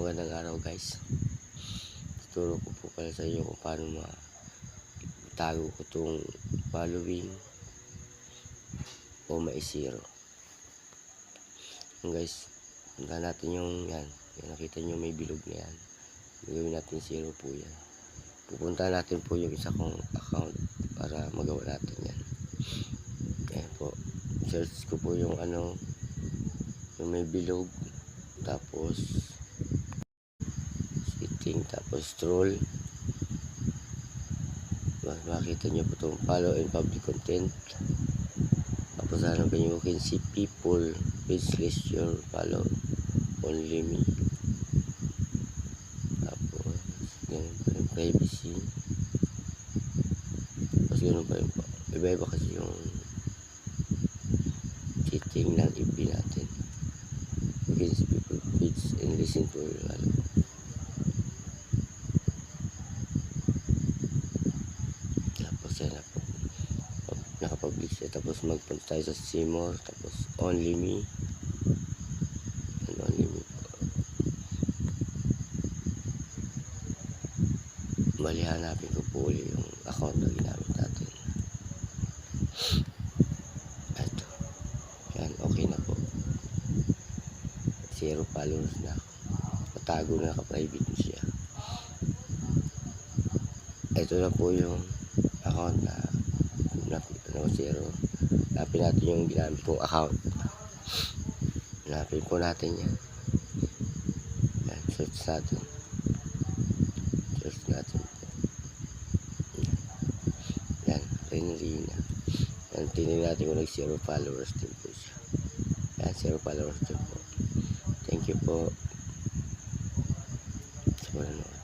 Magandang araw guys. Tuturo ko po pala sa inyo kung paano matago ko itong following o mai-zero. Guys, punta natin yung yan. Nakita nyo may bilog na yan. Gawin natin zero po yan. Pupunta natin po yung isa kong account para magawa natin yan. Ayan po. Search ko po yung yung may bilog. Tapos setting, tapos scroll. Makita nyo po itong follow and public content. Tapos hanapin nyo, you can see people, page list your follow, only me. Tapos ganun pa yung privacy. Tapos ganun pa yung iba-iba kasi yung setting ng FB natin. You can see people page and listen to your follow. Nakapublish siya. Tapos magpunta tayo sa see more, tapos only me and only me po. Bali, hanapin ko po ulit yung account na ginamit natin. Ito yan, okay na po, 0 followers na ako. Matago na, naka-private na siya. Ito na po yung account na 0. Hanapin natin yung ginamit kong account. Hanapin po natin yan. Yan, search natin. Search natin po. Yan, Renrina. Yan, tingnan natin kung nag 0 followers din po siya. Yan, 0 followers din po. Thank you po sa panonood.